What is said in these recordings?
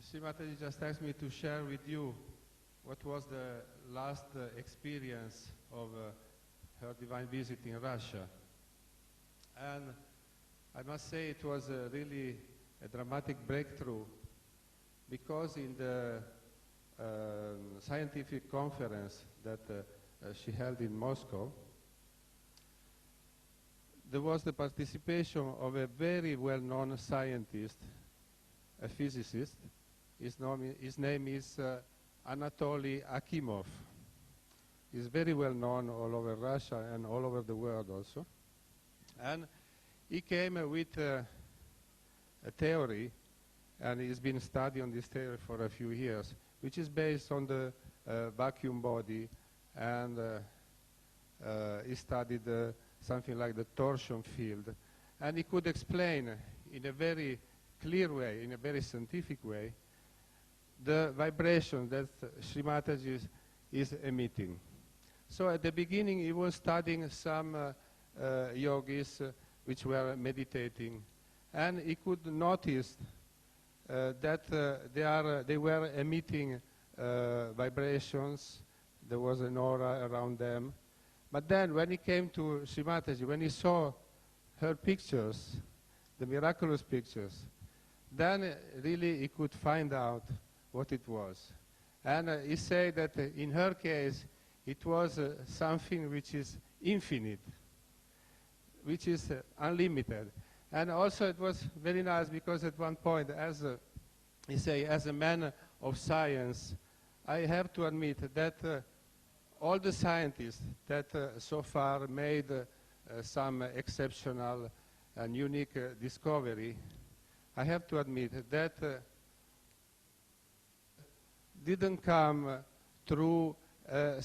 Srimataji just asked me to share with you what was the last experience of her divine visit in Russia. And I must say it was really a dramatic breakthrough, because in the scientific conference that she held in Moscow, there was the participation of a very well-known scientist, a physicist. His name is Anatoly Akimov. He's very well known all over Russia and all over the world also. And he came with a theory, and he's been studying this theory for a few years, which is based on the vacuum body, and he studied something like the torsion field. And he could explain in a very clear way, in a very scientific way, the vibration that Sri Mataji is emitting. So at the beginning he was studying some yogis which were meditating, and he could notice that they were emitting vibrations. There was an aura around them. But then when he came to Sri Mataji, when he saw her pictures, the miraculous pictures, then really he could find out what it was. And he said that in her case it was something which is infinite, which is unlimited. And also it was very nice because at one point, as a man of science, I have to admit that all the scientists that so far made some exceptional and unique discovery, I have to admit that didn't come through a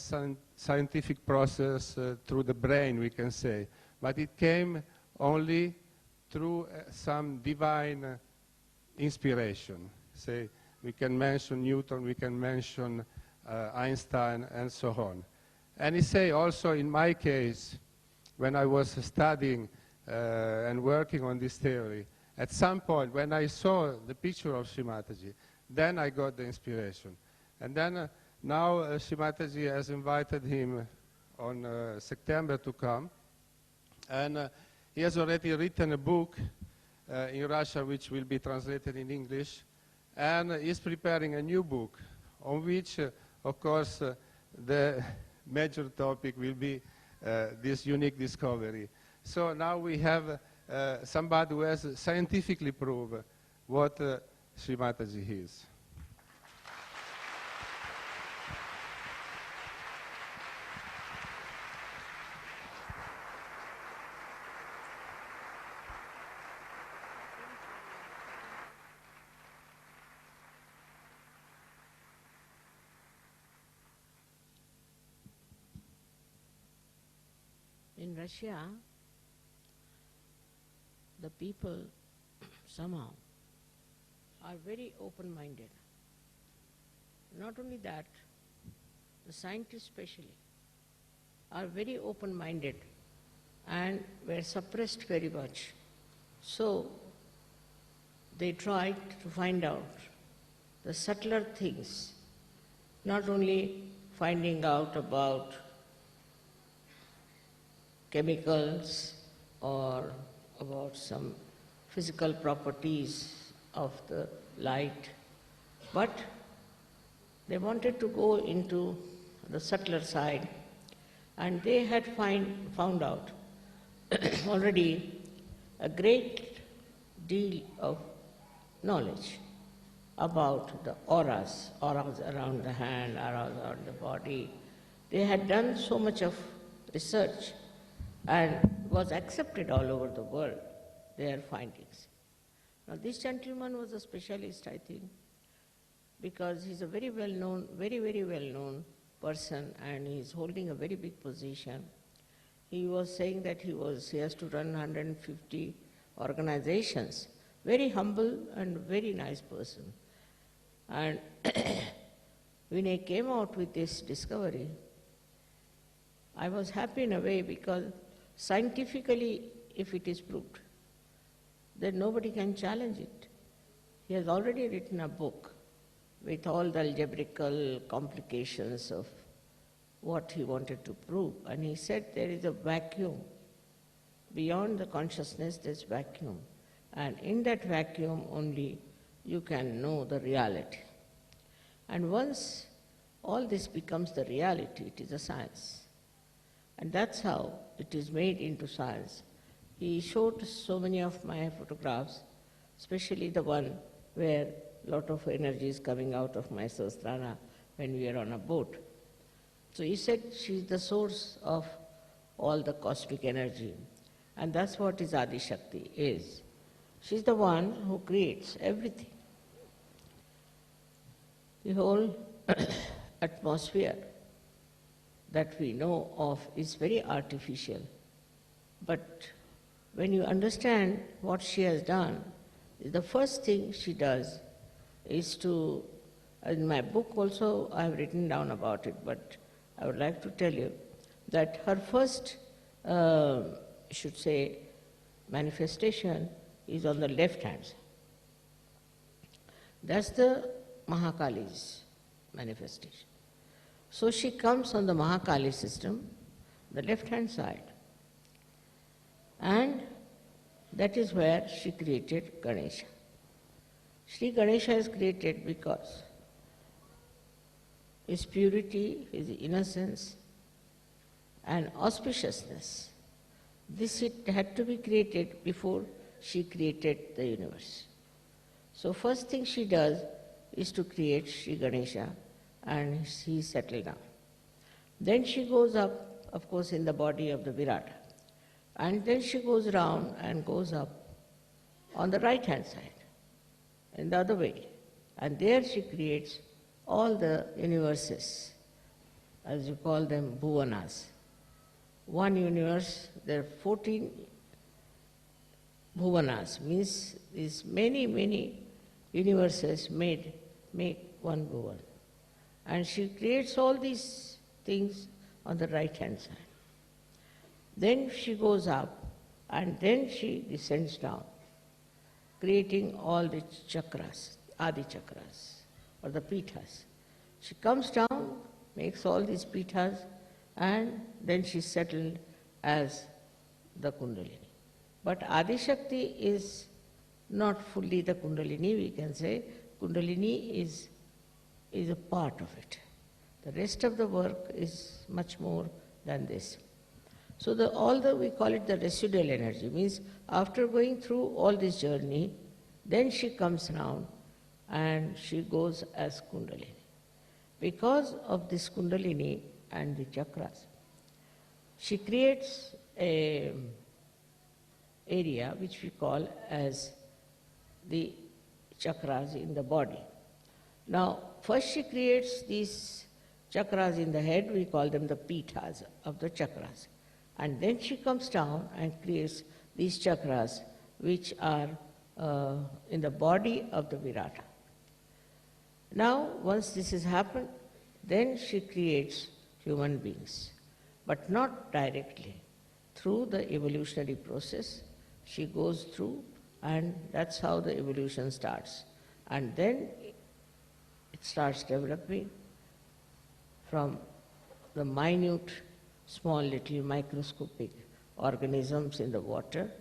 scientific process, through the brain, we can say, but it came only through some divine inspiration. Say, we can mention Newton, we can mention Einstein, and so on. And he say also in my case, when I was studying and working on this theory, at some point when I saw the picture of Sri Mataji, then I got the inspiration. And then now Sri Mataji has invited him on September to come, and he has already written a book in Russia which will be translated in English, and he's preparing a new book on which, of course, the major topic will be this unique discovery. So now we have somebody who has scientifically proved what Sri Mataji is. In Russia, the people somehow are very open-minded. Not only that, the scientists especially are very open-minded and were suppressed very much. So they tried to find out the subtler things, not only finding out about chemicals or about some physical properties of the light, but they wanted to go into the subtler side, and they had found out already a great deal of knowledge about the auras around the hand, auras around the body. They had done so much of research and was accepted all over the world, their findings. Now this gentleman was a specialist, I think, because he's a very well-known, very well-known person, and he's holding a very big position. He was saying that he has to run 150 organizations. Very humble and very nice person. And when he came out with this discovery, I was happy in a way, because scientifically, if it is proved, then nobody can challenge it. He has already written a book with all the algebraical complications of what he wanted to prove. And he said there is a vacuum. Beyond the consciousness, there's vacuum. And in that vacuum only you can know the reality. And once all this becomes the reality, it is a science. And that's how it is made into science. He showed so many of my photographs, especially the one where a lot of energy is coming out of my Sahasrara when we are on a boat. So he said she's the source of all the cosmic energy. And that's what his Adi Shakti is. She's the one who creates everything. The whole atmosphere that we know of is very artificial. But when you understand what she has done, the first thing she does is to, in my book also I have written down about it, but I would like to tell you that her first, should say, manifestation is on the left hand side. That's the Mahakali's manifestation. So she comes on the Mahakali system, the left hand side. And that is where she created Ganesha. Sri Ganesha is created because his purity, his innocence and auspiciousness, this it had to be created before she created the universe. So first thing she does is to create Sri Ganesha, and she settled down. Then she goes up, of course, in the body of the Virata. And then she goes round and goes up on the right hand side, in the other way. And there she creates all the universes, as you call them, bhuvanas. One universe, there are 14 bhuvanas, means these many universes make one bhuvan. And she creates all these things on the right hand side. Then she goes up and then she descends down, creating all the chakras, Adi chakras, or the pithas. She comes down, makes all these pithas, and then she settled as the Kundalini. But Adi Shakti is not fully the Kundalini, we can say. Kundalini is a part of it. The rest of the work is much more than this. So we call it the residual energy, means after going through all this journey, then she comes round and she goes as Kundalini. Because of this Kundalini and the chakras, she creates an area which we call as the chakras in the body. Now, first she creates these chakras in the head, we call them the pithas of the chakras. And then she comes down and creates these chakras which are in the body of the Virata. Now, once this has happened, then she creates human beings, but not directly. Through the evolutionary process, she goes through, and that's how the evolution starts. And then it starts developing from the minute, small little microscopic organisms in the water,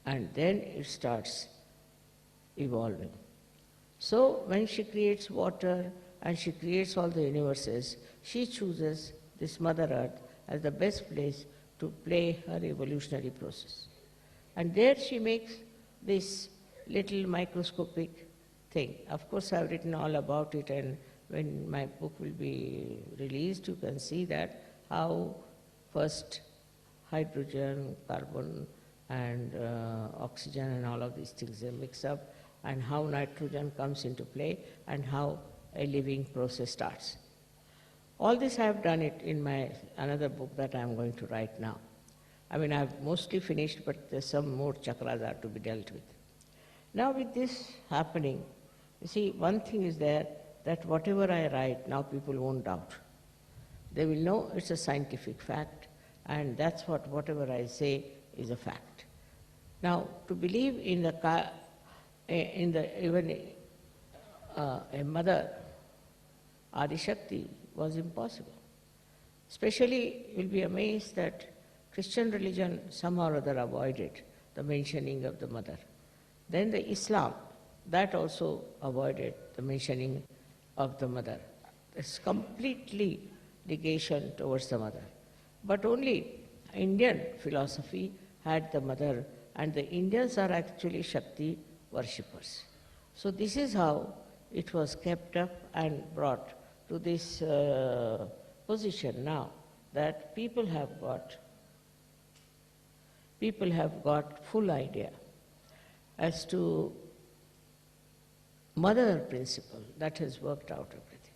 and then it starts evolving. So when she creates water and she creates all the universes, she chooses this Mother Earth as the best place to play her evolutionary process. And there she makes this little microscopic thing. Of course, I've written all about it, and when my book will be released, you can see that how first hydrogen, carbon, and oxygen and all of these things they mix up, and how nitrogen comes into play, and how a living process starts. All this I have done it in my another book that I am going to write now. I mean, I have mostly finished, but there's some more chakras are to be dealt with. Now with this happening, you see, one thing is there, that whatever I write, now people won't doubt. They will know it's a scientific fact, and that's whatever I say is a fact. Now, to believe in a mother Adi Shakti was impossible. Especially, you'll be amazed that Christian religion somehow or other avoided the mentioning of the mother. Then the Islam, that also avoided the mentioning of the mother. It's completely negation towards the mother. But only Indian philosophy had the mother, and the Indians are actually Shakti worshippers. So this is how it was kept up and brought to this position now, that people have got full idea as to mother principle that has worked out everything.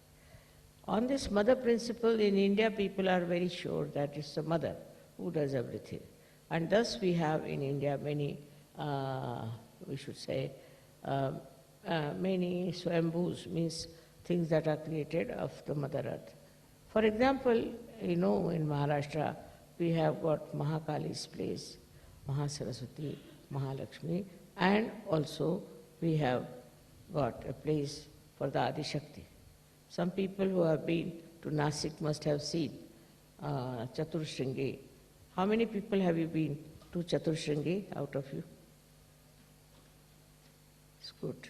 On this mother principle in India, people are very sure that it's the mother who does everything. And thus we have in India many, we should say, many swambhus, means things that are created of the Mother Earth. For example, in Maharashtra, we have got Mahakali's place, Mahasaraswati, Mahalakshmi, and also we have got a place for the Adi Shakti. Some people who have been to Nasik must have seen Chaturshringi. How many people have you been to Chaturshringi out of you? It's good.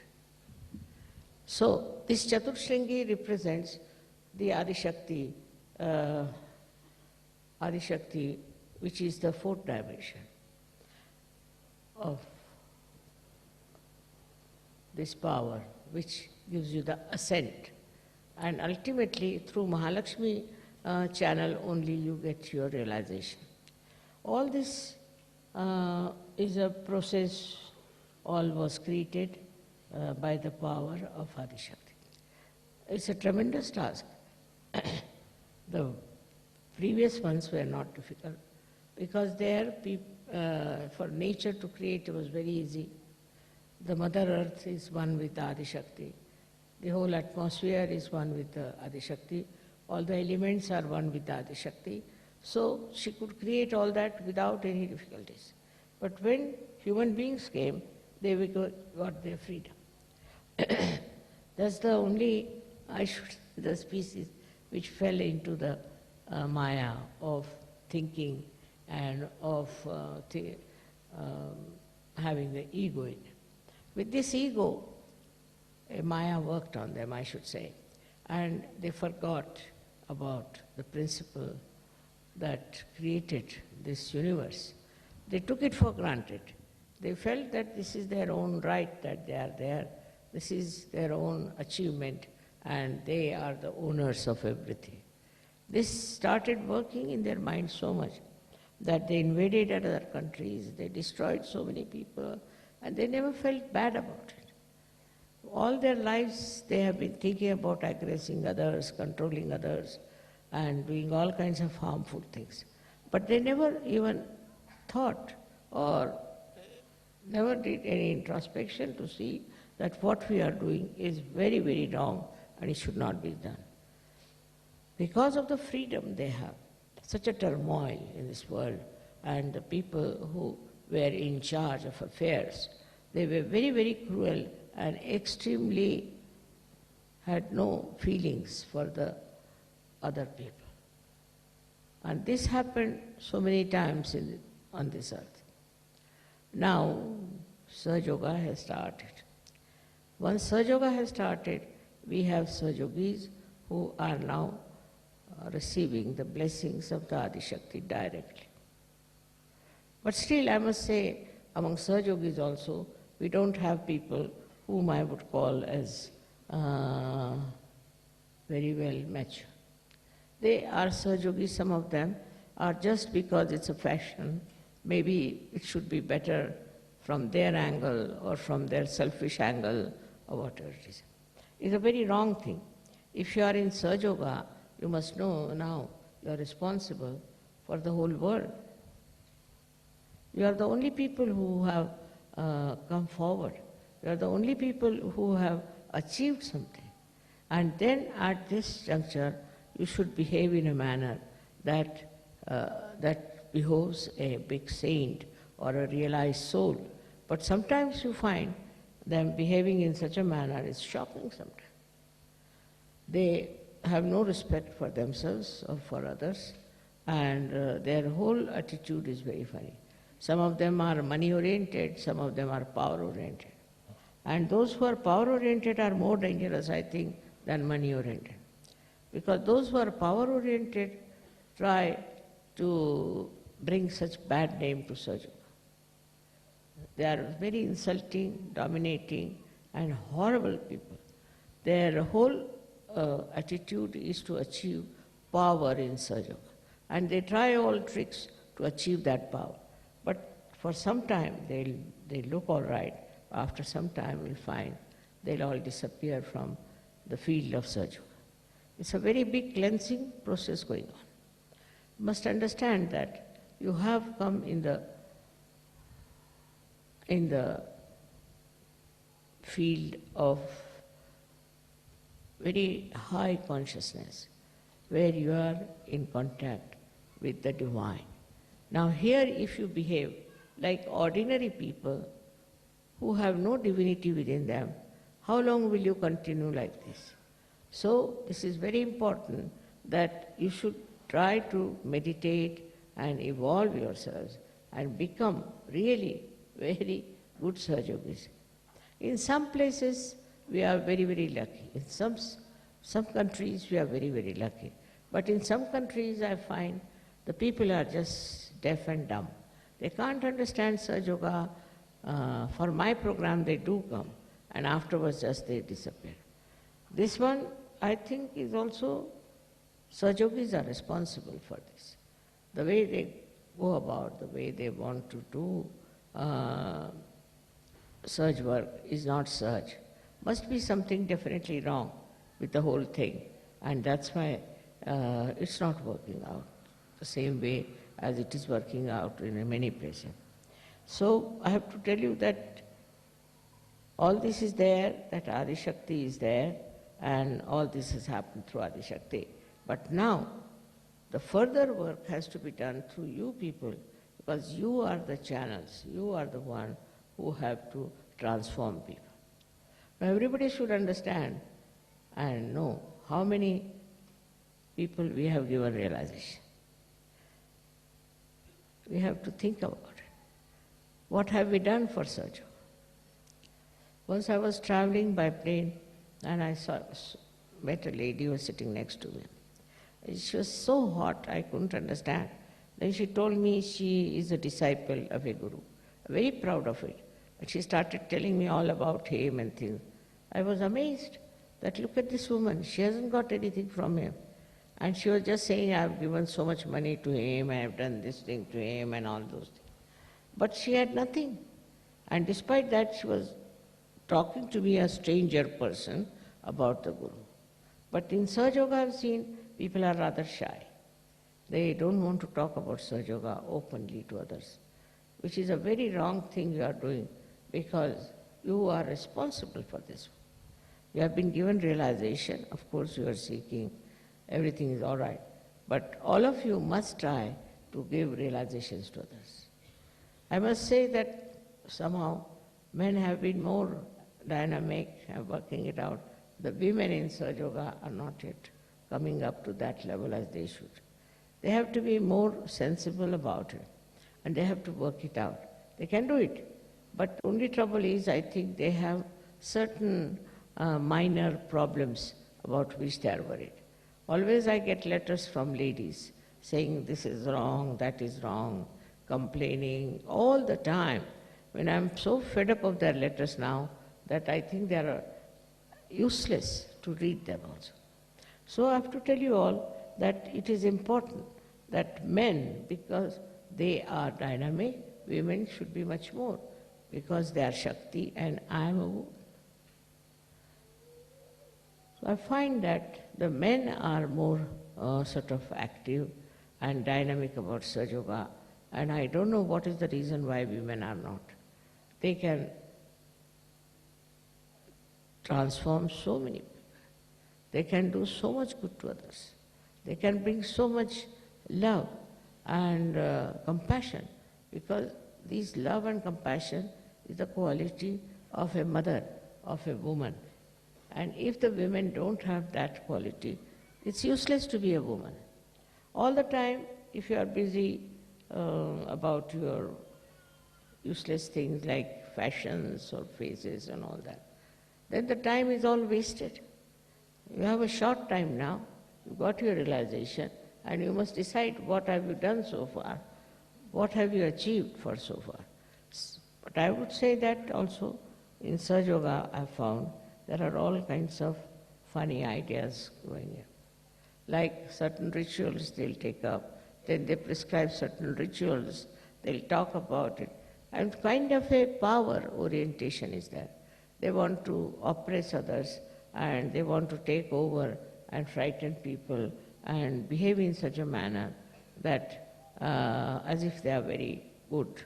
So, this Chaturshringi represents the Adi Shakti, which is the fourth dimension of this power, which gives you the ascent. And ultimately, through Mahalakshmi channel only you get your realization. All this is a process, all was created by the power of Adi Shakti. It's a tremendous task. The previous ones were not difficult because there, for nature to create was very easy. The Mother Earth is one with Adi Shakti. The whole atmosphere is one with Adi Shakti. All the elements are one with Adi Shakti. So she could create all that without any difficulties. But when human beings came, they got their freedom. That's the only, the species which fell into the maya of thinking and of having the ego in it. With this ego, Maya worked on them, I should say, and they forgot about the principle that created this universe. They took it for granted. They felt that this is their own right, that they are there, this is their own achievement, and they are the owners of everything. This started working in their mind so much that they invaded other countries, they destroyed so many people, and they never felt bad about it. All their lives they have been thinking about aggressing others, controlling others, and doing all kinds of harmful things. But they never even thought or never did any introspection to see that what we are doing is very, very wrong and it should not be done. Because of the freedom they have, such a turmoil in this world, and the people who were in charge of affairs, they were very, very cruel and extremely had no feelings for the other people. And this happened so many times on this earth. Now, Sahaja Yoga has started. Once Sahaja Yoga has started, we have Sahaja Yogis who are now receiving the blessings of the Adi Shakti directly. But still, I must say, among Sahaja Yogis also, we don't have people whom I would call as very well mature. They are Sahaja Yogis, some of them are just because it's a fashion, maybe it should be better from their angle or from their selfish angle or whatever it is. It's a very wrong thing. If you are in Sahaja Yoga, you must know now you are responsible for the whole world. You are the only people who have come forward. You are the only people who have achieved something. And then at this juncture, you should behave in a manner that behoves a big saint or a realized soul. But sometimes you find them behaving in such a manner is shocking sometimes. They have no respect for themselves or for others, and their whole attitude is very funny. Some of them are money-oriented, some of them are power-oriented. And those who are power-oriented are more dangerous, I think, than money-oriented. Because those who are power-oriented try to bring such bad name to Sahaja Yoga. They are very insulting, dominating, and horrible people. Their whole attitude is to achieve power in Sahaja Yoga. And they try all tricks to achieve that power. But for some time, they'll look all right. After some time, we'll find they'll all disappear from the field of Sahaja Yoga. It's a very big cleansing process going on. You must understand that you have come in the field of very high consciousness, where you are in contact with the divine. Now here, if you behave like ordinary people who have no divinity within them, how long will you continue like this? So this is very important that you should try to meditate and evolve yourselves and become really very good Sahaja Yogis. In some places we are very, very lucky. In some countries we are very, very lucky. But in some countries I find the people are just deaf and dumb. They can't understand Sahaja Yoga. For my program they do come, and afterwards just they disappear. This one, I think, is also, Sahaja Yogis are responsible for this. The way they go about, the way they want to do Sahaj work is not Sahaj. Must be something definitely wrong with the whole thing, and that's why it's not working out the same way as it is working out in many places. So I have to tell you that all this is there, that Adi Shakti is there, and all this has happened through Adi Shakti. But now, the further work has to be done through you people, because you are the channels, you are the one who have to transform people. Now everybody should understand and know how many people we have given realization. We have to think about it. What have we done for Sahaja Yoga? Once I was traveling by plane and I met a lady who was sitting next to me. She was so hot, I couldn't understand. Then she told me she is a disciple of a guru, very proud of it. But she started telling me all about him and things. I was amazed that look at this woman, she hasn't got anything from him. And she was just saying, I have given so much money to him, I have done this thing to him and all those things. But she had nothing. And despite that, she was talking to me, a stranger person, about the Guru. But in Sahaja Yoga, I've seen people are rather shy. They don't want to talk about Sahaja Yoga openly to others, which is a very wrong thing you are doing, because you are responsible for this. You have been given realization, of course you are seeking, everything is all right. But all of you must try to give realizations to others. I must say that somehow men have been more dynamic and working it out. The women in Sahaja Yoga are not yet coming up to that level as they should. They have to be more sensible about it, and they have to work it out. They can do it, but only trouble is, I think they have certain minor problems about which they are worried. Always I get letters from ladies saying this is wrong, that is wrong, complaining all the time. When I'm so fed up of their letters now that I think they are useless to read them also. So I have to tell you all that it is important that men, because they are dynamic, women should be much more, because they are Shakti and I am a woman. So I find that the men are more sort of active and dynamic about Sahaja Yoga, and I don't know what is the reason why women are not. They can transform so many people. They can do so much good to others. They can bring so much love and compassion, because this love and compassion is the quality of a mother, of a woman. And if the women don't have that quality, It's useless to be a woman. All the time, if you are busy about your useless things like fashions or faces and all that, then the time is all wasted. You have a short time now, you got your realization, and you must decide what have you done so far, what have you achieved for so far. But I would say that also in Sahaja Yoga I found there are all kinds of funny ideas going in. Like certain rituals they'll take up, then they prescribe certain rituals, they'll talk about it. And kind of a power orientation is there. They want to oppress others and they want to take over and frighten people and behave in such a manner that as if they are very good.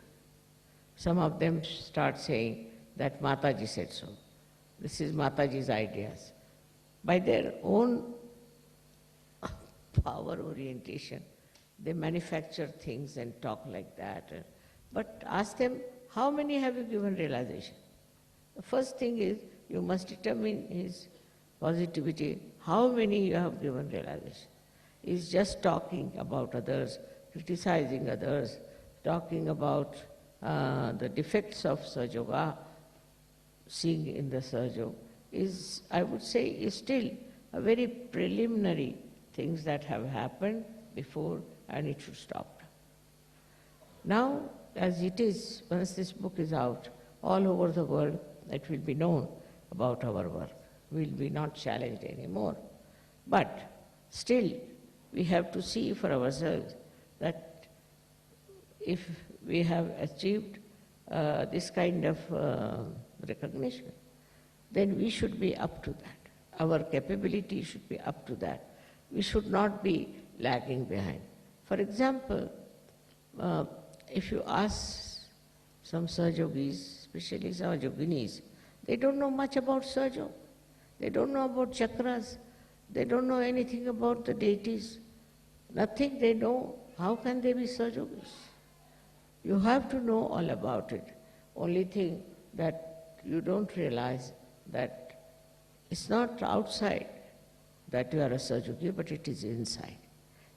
Some of them start saying that Mataji said so. This is Mataji's ideas. By their own power orientation, they manufacture things and talk like that. But ask them, how many have you given realization? The first thing is, you must determine his positivity, how many you have given realization. He's just talking about others, criticizing others, talking about the defects of Sahaja Yoga, seeing in the Sahaja Yoga, is, I would say, is still a very preliminary things that have happened before, and it should stop. Now, as it is, once this book is out, all over the world, it will be known about our work. We will be not challenged anymore. But still, we have to see for ourselves that if we have achieved this kind of recognition, then we should be up to that. Our capability should be up to that. We should not be lagging behind. For example, if you ask some Sahaja Yogis, especially Sahaja Yoginis, they don't know much about Sahaja Yoga. They don't know about chakras. They don't know anything about the deities. Nothing they know. How can they be Sahaja Yogis? You have to know all about it. Only thing that you don't realize that it's not outside that you are a Sahaja Yogi, but it is inside.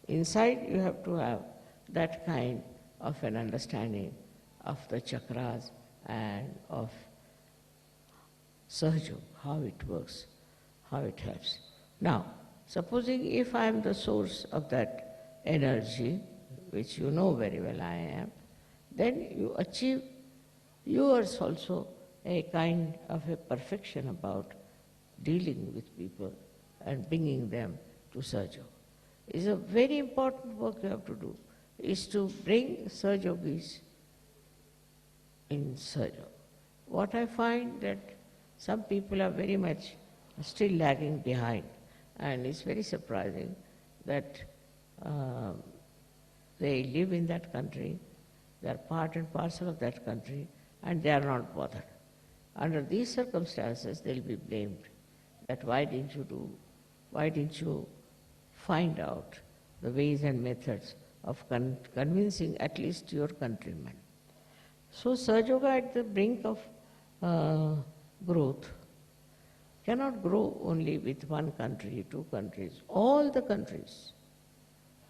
Inside you have to have that kind of an understanding of the chakras and of Sahaja Yoga, how it works, how it helps. Now, supposing if I am the source of that energy, which you know very well I am, then you achieve yours also a kind of a perfection about dealing with people and bringing them to Sahaja Yoga. It's a very important work you have to do, is to bring Sahaja Yogis in Sahaja Yoga. What I find that some people are very much still lagging behind, and it's very surprising that they live in that country, they are part and parcel of that country, and they are not bothered. Under these circumstances, they'll be blamed that why didn't you find out the ways and methods of convincing at least your countrymen. So Sahaja Yoga at the brink of growth cannot grow only with one country, two countries. All the countries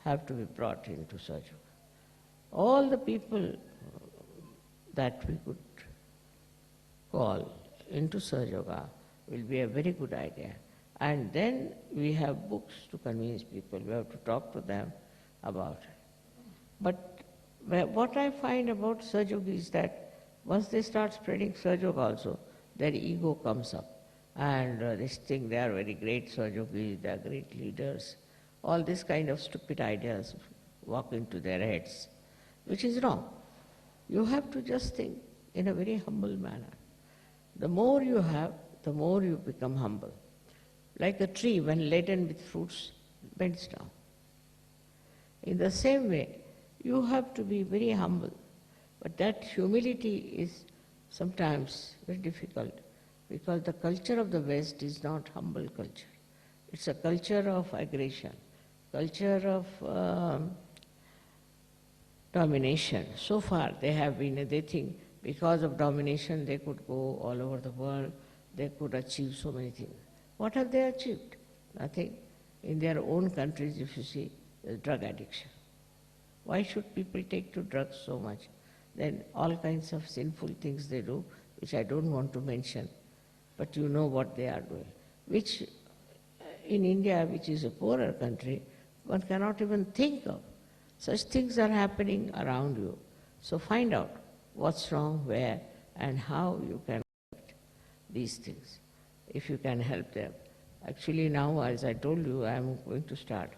have to be brought into Sahaja Yoga. All the people that we could call into Sahaja Yoga will be a very good idea. And then we have books to convince people, we have to talk to them about it. But what I find about Sahaja Yoga is that once they start spreading Sahaja Yoga also, their ego comes up. And they think they are very great Sahaja Yogis, they are great leaders. All this kind of stupid ideas walk into their heads, which is wrong. You have to just think in a very humble manner. The more you have, the more you become humble. Like a tree, when laden with fruits, bends down. In the same way, you have to be very humble. But that humility is sometimes very difficult, because the culture of the West is not humble culture. It's a culture of aggression, culture of domination. So far they think because of domination they could go all over the world, they could achieve so many things. What have they achieved? Nothing. in their own countries, if you see, there's drug addiction. Why should people take to drugs so much? Then all kinds of sinful things they do, which I don't want to mention, but you know what they are doing, which in India, which is a poorer country, one cannot even think of. Such things are happening around you. So find out what's wrong, where, and how you can correct these things, if you can help them. Actually now, as I told you, I am going to start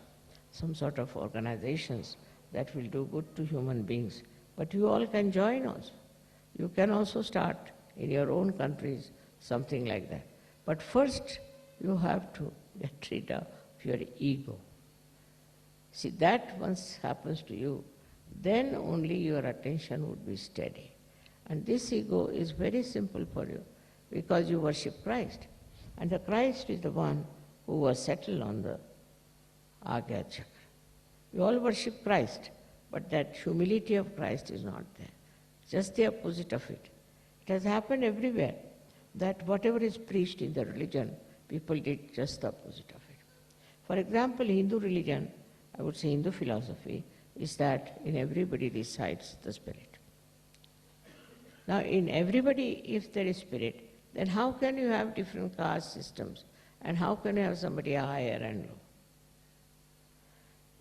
some sort of organizations that will do good to human beings. But you all can join also. You can also start in your own countries something like that. But first, you have to get rid of your ego. See, that once happens to you, then only your attention would be steady. And this ego is very simple for you, because you worship Christ. And the Christ is the one who was settled on the Agya Chakra. You all worship Christ, but that humility of Christ is not there. Just the opposite of it. It has happened everywhere, that whatever is preached in the religion, people did just the opposite of it. For example, Hindu religion, I would say Hindu philosophy, is that in everybody resides the spirit. Now, in everybody, if there is spirit, then how can you have different caste systems? And how can you have somebody higher and low?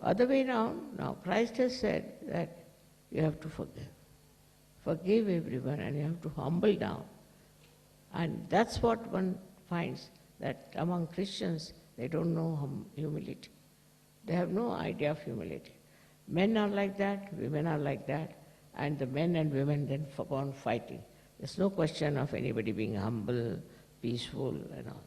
Other way around, now Christ has said that you have to forgive. Forgive everyone, and you have to humble down. And that's what one finds, that among Christians, they don't know humility. They have no idea of humility. Men are like that, women are like that, and the men and women then go on fighting. There's no question of anybody being humble, peaceful, and all.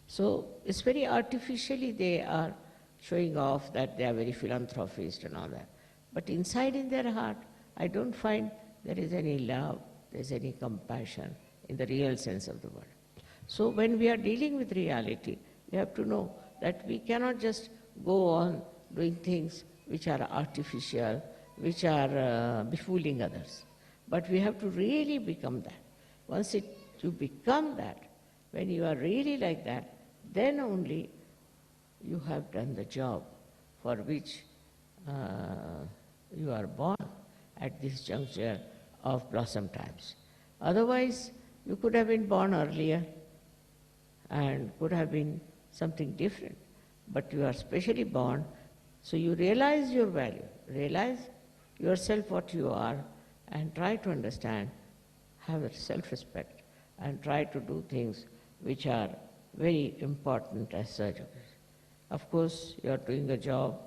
So it's very artificially they are showing off that they are very philanthropist and all that. But inside in their heart, I don't find there is any love, there is any compassion in the real sense of the word. So when we are dealing with reality, we have to know that we cannot just go on doing things which are artificial, which are befooling others. But we have to really become that. Once you become that, when you are really like that, then only you have done the job for which you are born at this juncture of blossom times. Otherwise, you could have been born earlier and could have been something different. But you are specially born, so you realize your value, realize yourself what you are, and try to understand, have self-respect, and try to do things which are very important as surgeons. Of course, you are doing a job,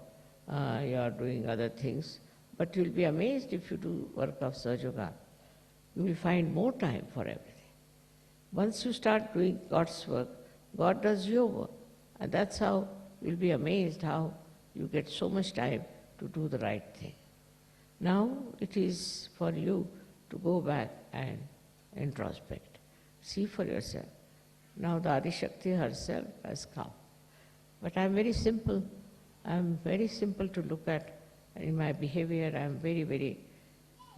you are doing other things, but you will be amazed if you do work of Sahaja. You will find more time for everything. Once you start doing God's work, God does your work. And that's how you'll be amazed how you get so much time to do the right thing. Now it is for you to go back and introspect. See for yourself. Now the Adishakti herself has come. But I'm very simple. I'm very simple to look at. In my behavior, I'm very, very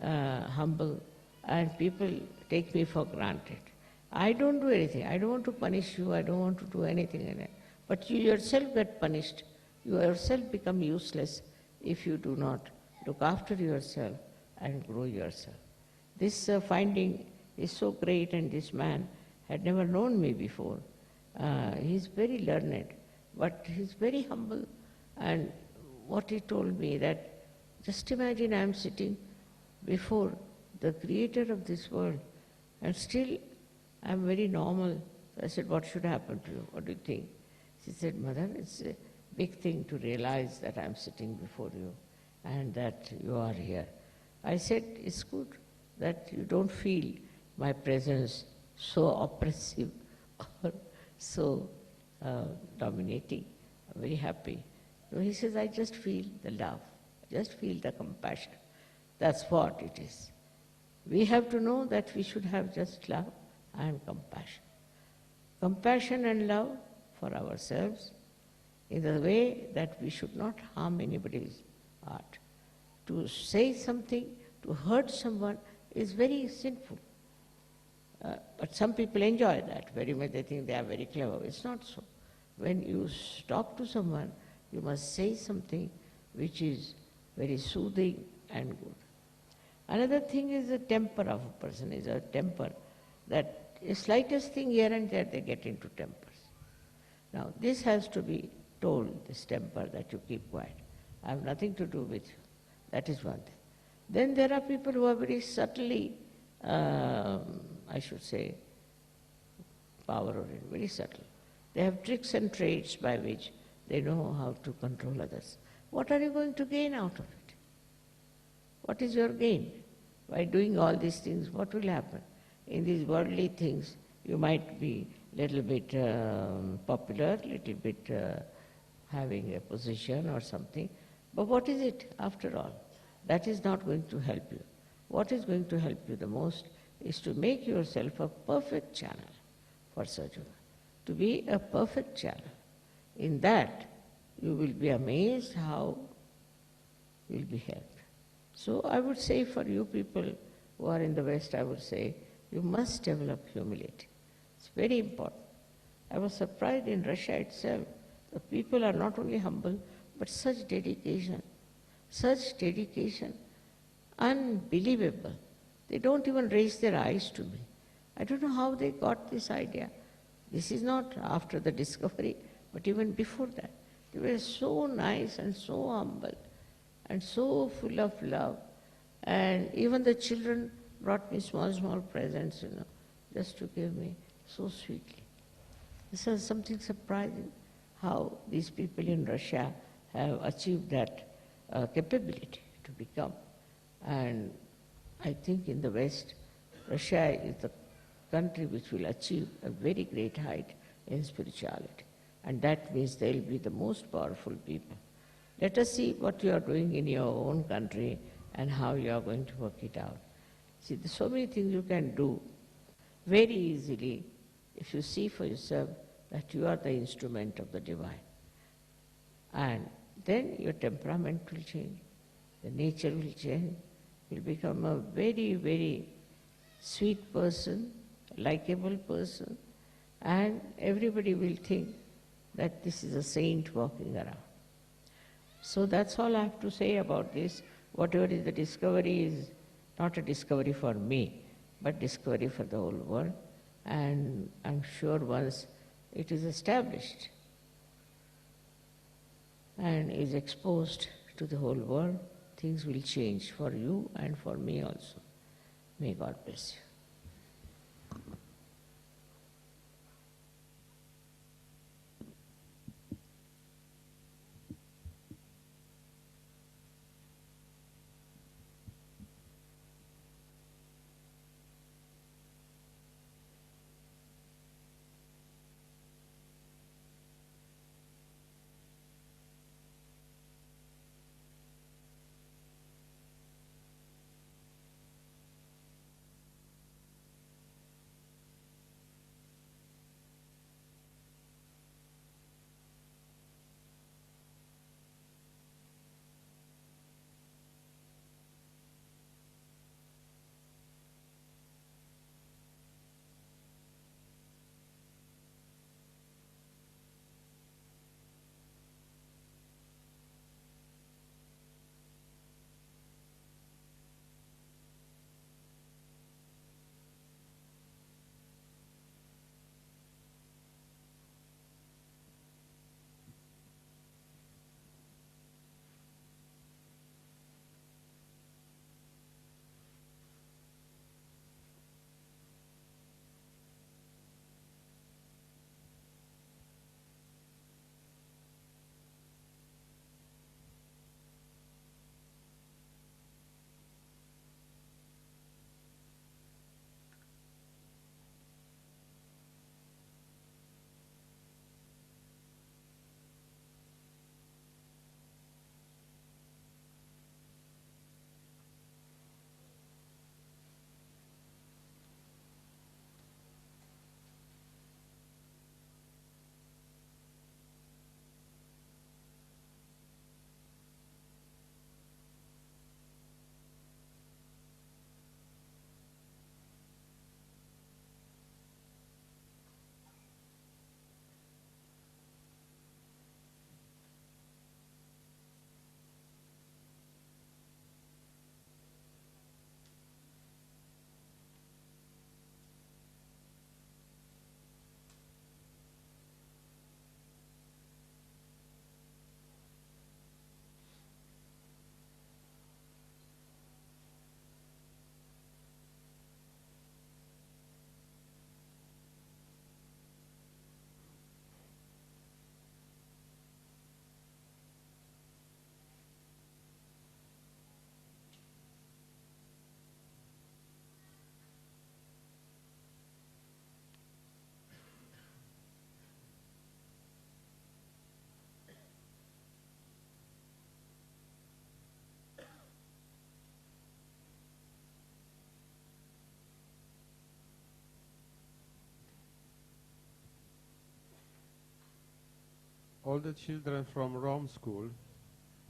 humble, and people take me for granted. I don't do anything. I don't want to punish you. I don't want to do anything in it. But you yourself get punished. You yourself become useless if you do not look after yourself and grow yourself. This finding is so great, and this man had never known me before. He's very learned, but he's very humble. And what he told me that, just imagine I'm sitting before the creator of this world, and still I'm very normal. So I said, what should happen to you? What do you think? She said, Mother, it's a big thing to realize that I'm sitting before you and that you are here. I said, it's good that you don't feel my presence so oppressive or so dominating. I'm very happy. So he says, I just feel the love, I just feel the compassion. That's what it is. We have to know that we should have just love and compassion. Compassion and love for ourselves in the way that we should not harm anybody's heart. To say something, to hurt someone is very sinful. But some people enjoy that very much. They think they are very clever. It's not so. when you talk to someone, you must say something which is very soothing and good. Another thing is the temper of a person, is a temper that the slightest thing here and there they get into tempers. Now this has to be told, this temper, that you keep quiet. I have nothing to do with you. That is one thing. Then there are people who are very subtly, I should say, power-oriented, very subtle. They have tricks and trades by which they know how to control others. What are you going to gain out of it? What is your gain? By doing all these things, what will happen? In these worldly things, you might be little bit popular, little bit having a position or something, but what is it after all? That is not going to help you. What is going to help you the most is to make yourself a perfect channel for Sajjana, to be a perfect channel. In that, you will be amazed how you will be helped. So I would say for you people who are in the West, I would say, you must develop humility. It's very important. I was surprised in Russia itself. The people are not only humble, but such dedication, unbelievable. They don't even raise their eyes to me. I don't know how they got this idea. This is not after the discovery, but even before that. They were so nice and so humble and so full of love. And even the children brought me small presents, just to give me so sweetly. This is something surprising, how these people in Russia have achieved that capability to become. And I think in the West, Russia is the country which will achieve a very great height in spirituality. And that means they will be the most powerful people. Let us see what you are doing in your own country and how you are going to work it out. See, there's so many things you can do very easily if you see for yourself that you are the instrument of the divine. And then your temperament will change, the nature will change, you'll become a very, very sweet person, likable person, and everybody will think that this is a saint walking around. So that's all I have to say about this. Whatever is the discovery is not a discovery for me, but discovery for the whole world. And I'm sure once it is established and is exposed to the whole world, things will change for you and for me also. May God bless you. all the children from Rome School,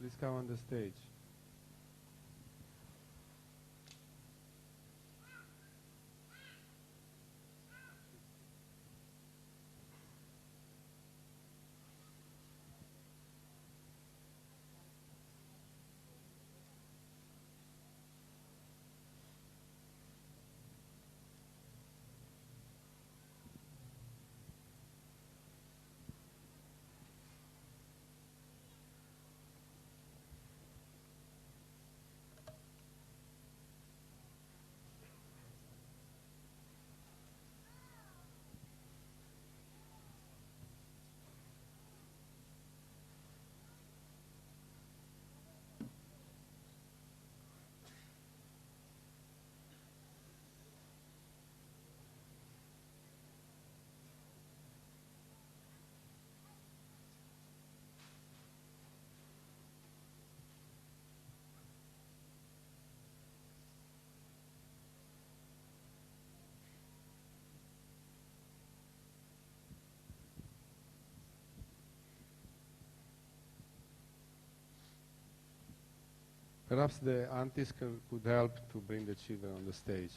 please come on the stage. Perhaps the aunties could help to bring the children on the stage.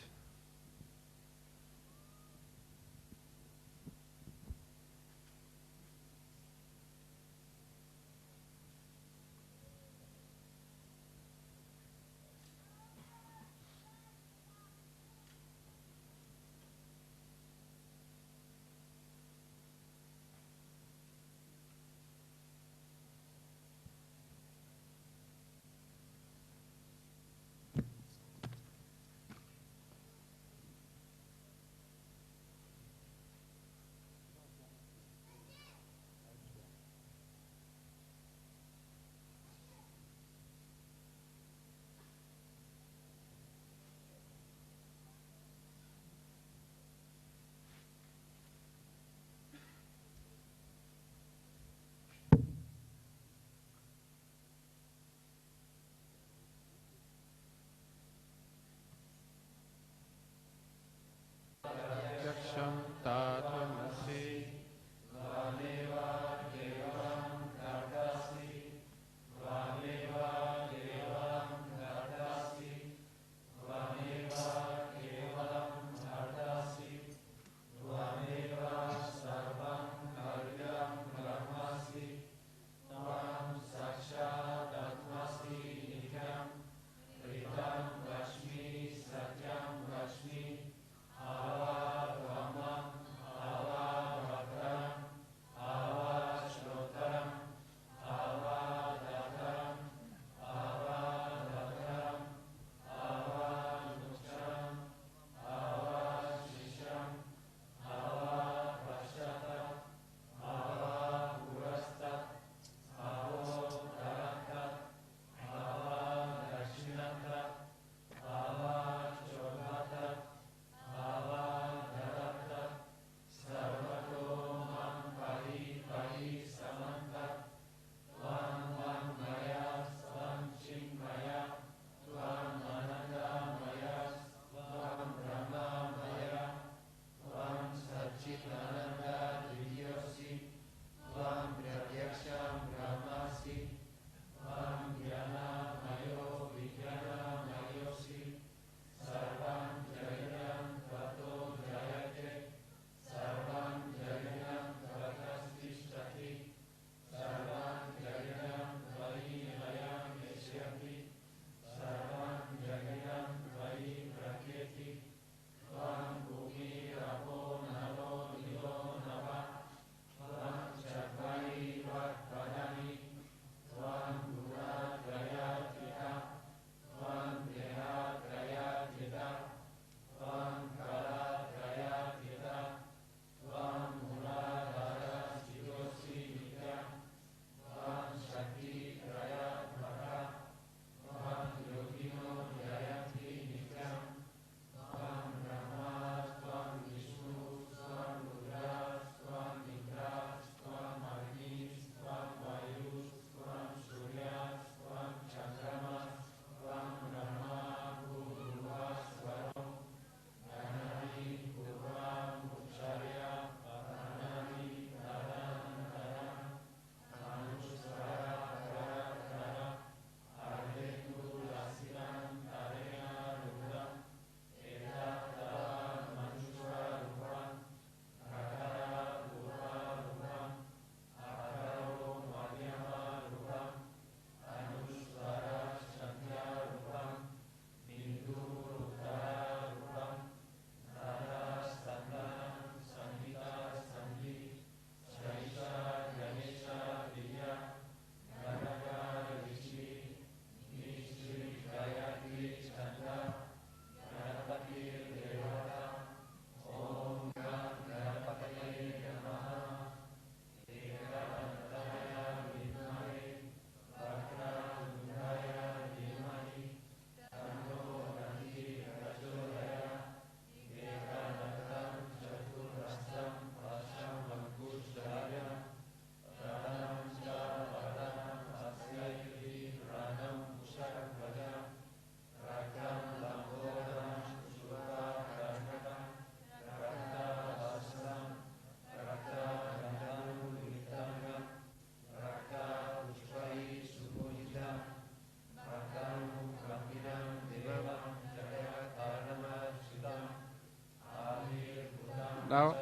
Now,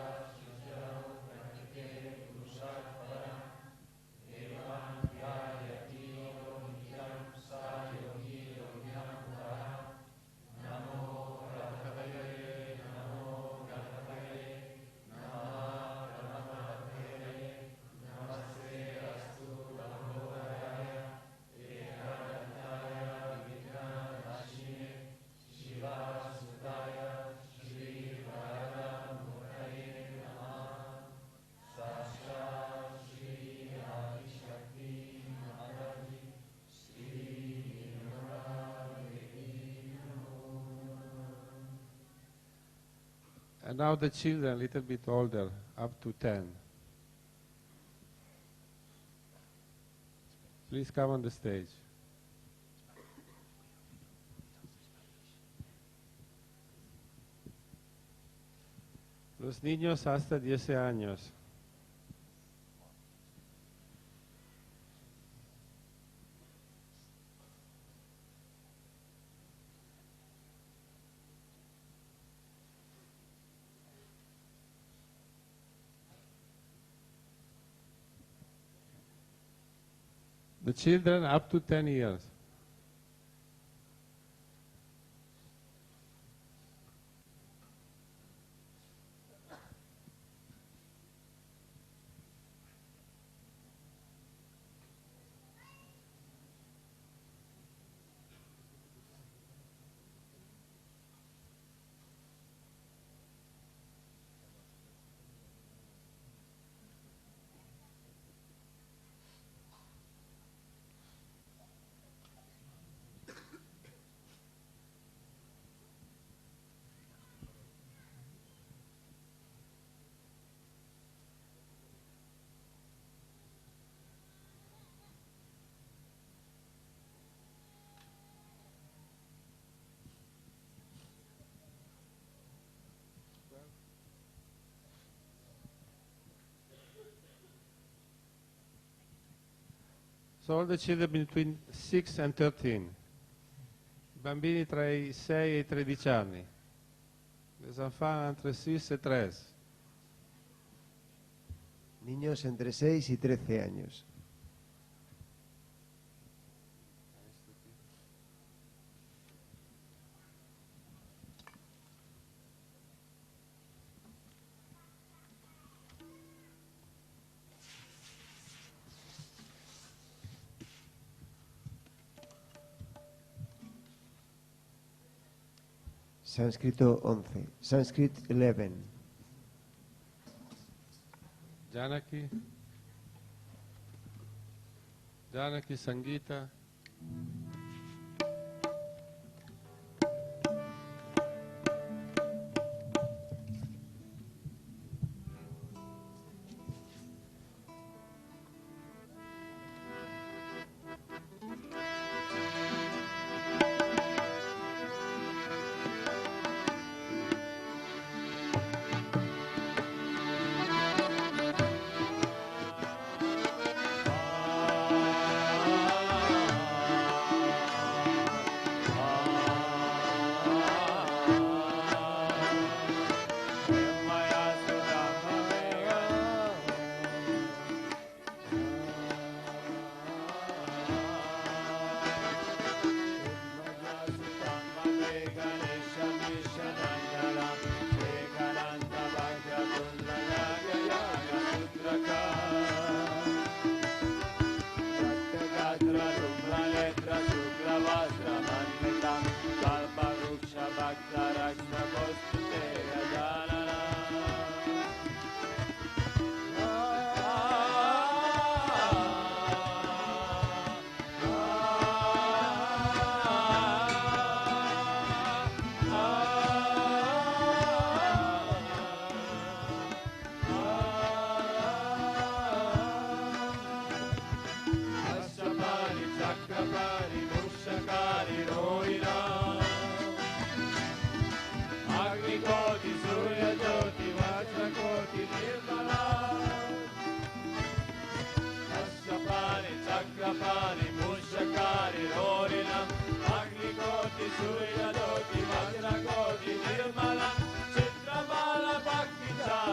and now the children, a little bit older, up to 10. Please come on the stage. Los niños hasta 10 años. The children up to 10 years. So all the children between 6 and 13. Bambini tra i 6 e i 13 anni. Les enfants entre 6 et 13. Niños entre 6 y 13 años. Sánscrito 11. Sanskrit 11. Janaki. Janaki Sangita. Surya Doti Vajra Koti Nirmala Chitra Bala Bhakti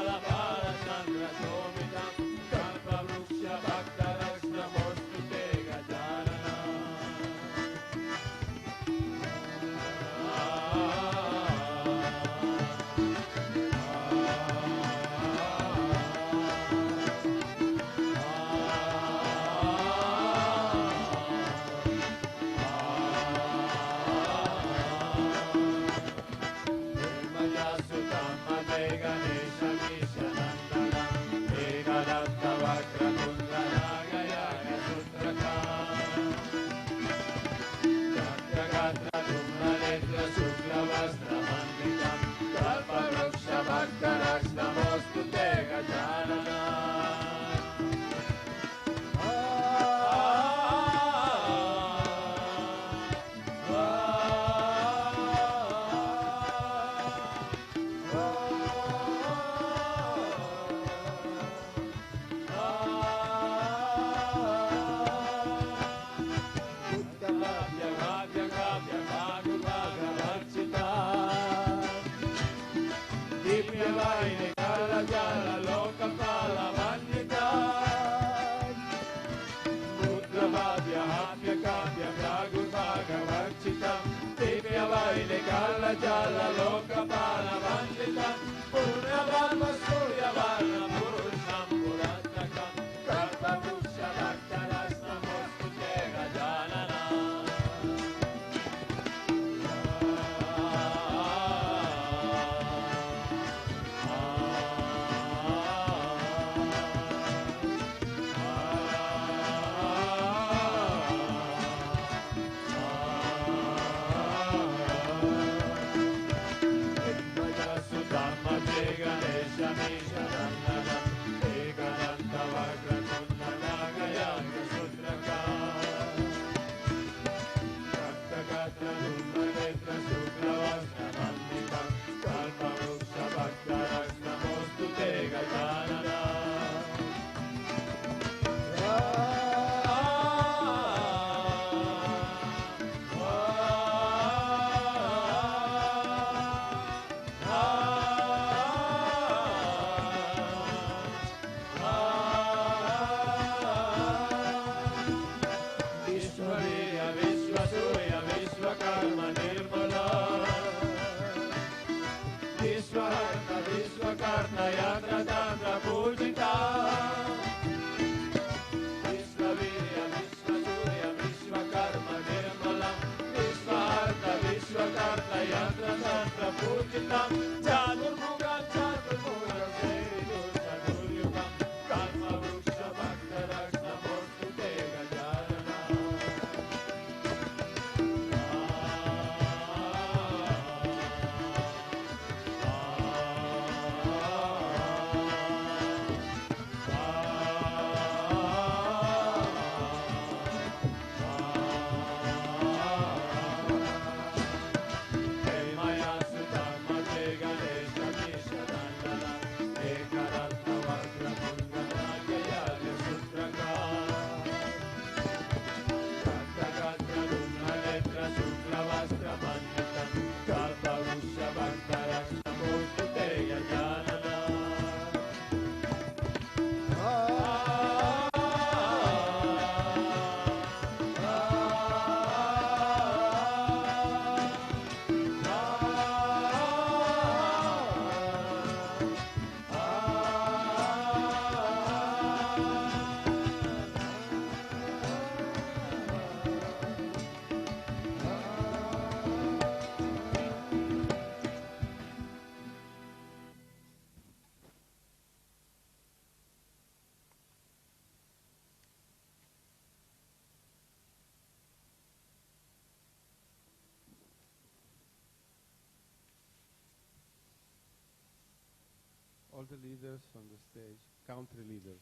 all the leaders on the stage, country leaders.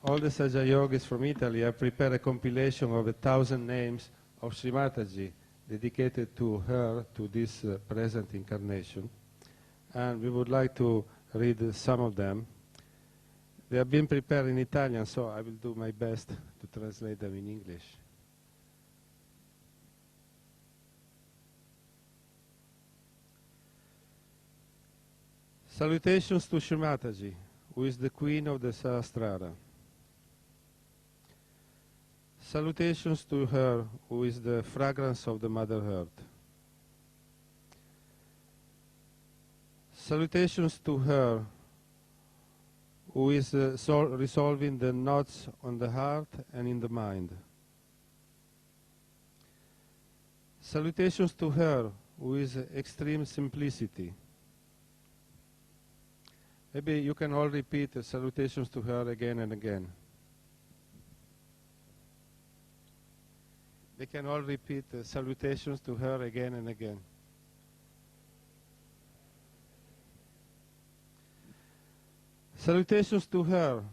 All the Saja Yogis from Italy have prepared a compilation of 1,000 names of Sri Mataji dedicated to her, to this present incarnation. And we would like to read some of them. They have been prepared in Italian, so I will do my best to translate them in English. Salutations to Sri Mataji, who is the Queen of the Sahasrara. Salutations to her, who is the fragrance of the Mother Earth. Salutations to her, who is resolving the knots on the heart and in the mind. Salutations to her, who is extreme simplicity. Maybe you can all repeat salutations to her again and again. They can all repeat salutations to her again and again. Salutations to her,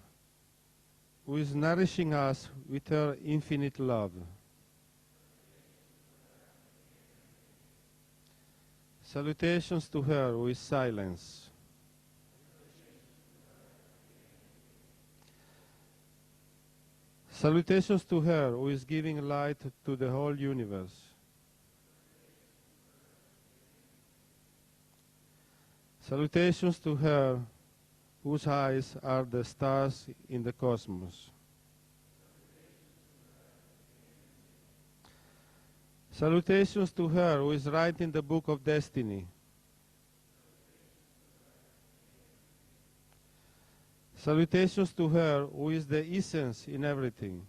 who is nourishing us with her infinite love. Salutations to her, who is silence. Salutations to her, who is giving light to the whole universe. Salutations to her, whose eyes are the stars in the cosmos. Salutations to her, who is writing the book of destiny. Salutations to her, who is the essence in everything.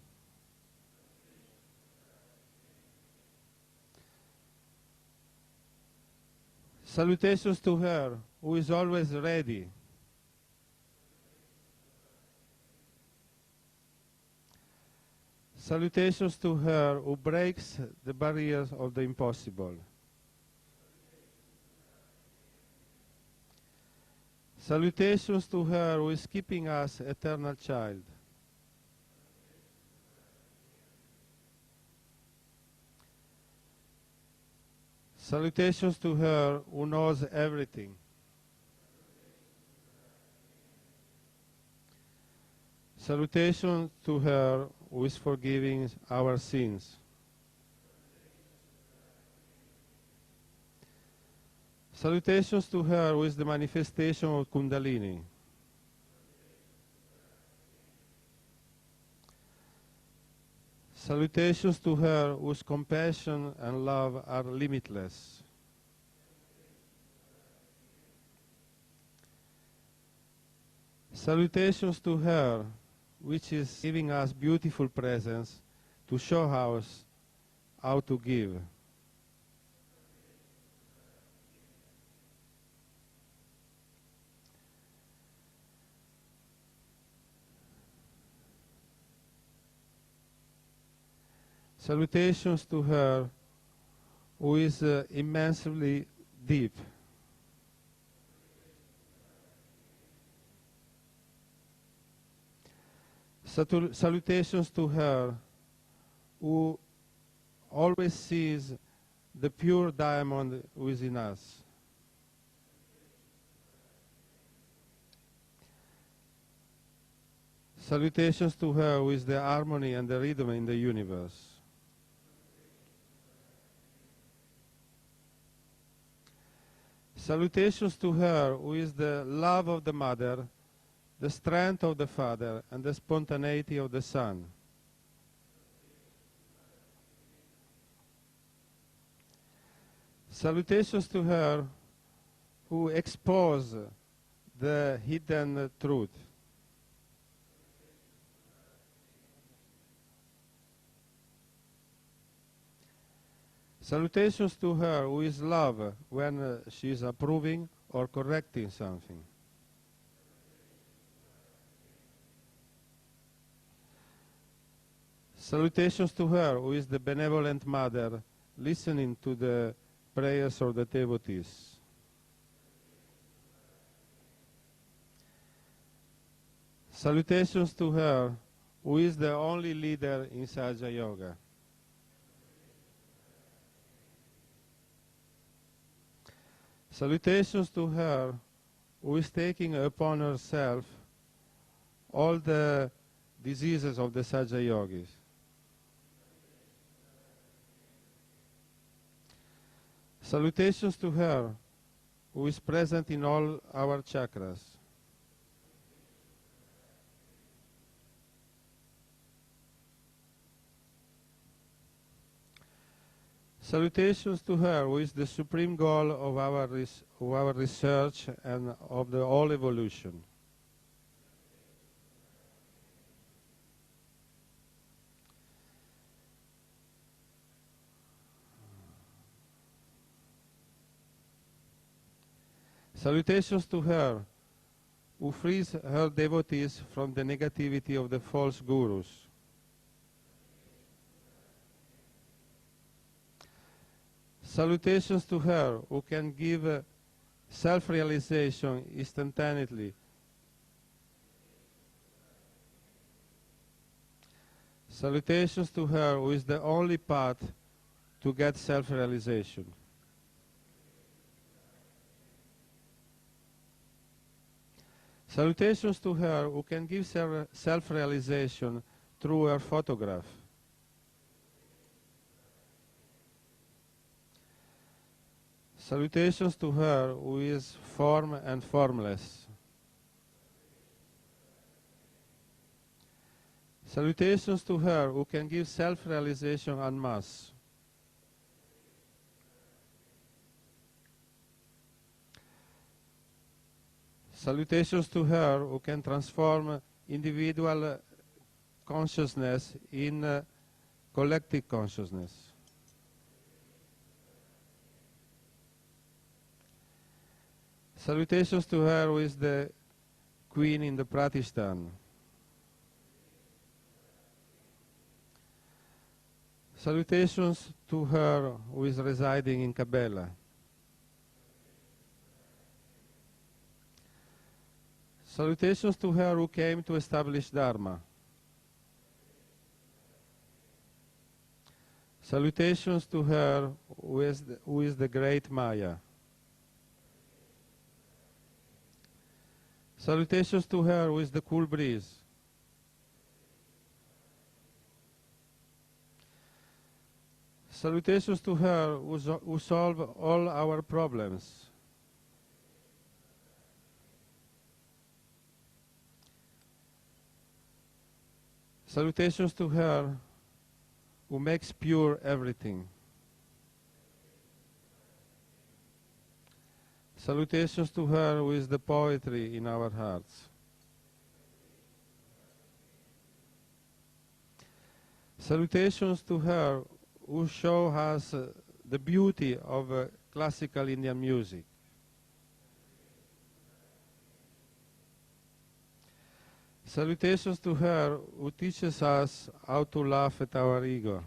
Salutations to her, who is always ready. Salutations to her, who breaks the barriers of the impossible. Salutations to her, who is keeping us eternal child. Salutations to her, who knows everything. Salutations to her, who is forgiving our sins. Salutations to her, who is the manifestation of Kundalini. Salutations to her, whose compassion and love are limitless. Salutations to her, which is giving us beautiful presents to show us how to give. Salutations to her, who is immensely deep. Salutations to her, who always sees the pure diamond within us. Salutations to her, who is the harmony and the rhythm in the universe. Salutations to her, who is the love of the mother, the strength of the father, and the spontaneity of the son. Salutations to her, who expose the hidden truth. Salutations to her who is love when she is approving or correcting something. Salutations to her who is the benevolent mother listening to the prayers of the devotees. Salutations to her who is the only leader in Sahaja Yoga. Salutations to her who is taking upon herself all the diseases of the Sahaja Yogis. Salutations to her who is present in all our chakras. Salutations to her who is the supreme goal of our research and of the whole evolution. Salutations to her who frees her devotees from the negativity of the false gurus. Salutations to her who can give self-realization instantaneously. Salutations to her who is the only path to get self-realization. Salutations to her who can give self-realization through her photograph. Salutations to her who is form and formless. Salutations to her who can give self-realization en masse. Salutations to her who can transform individual consciousness in collective consciousness. Salutations to her who is the queen in the Pratishthan. Salutations to her who is residing in Kabela. Salutations to her who came to establish Dharma. Salutations to her who is the great Maya. Salutations to her who is the cool breeze. Salutations to her who solve all our problems. Salutations to her who makes pure everything. Salutations to her who is the poetry in our hearts. Salutations to her who show us the beauty of classical Indian music. Salutations to her who teaches us how to laugh at our ego.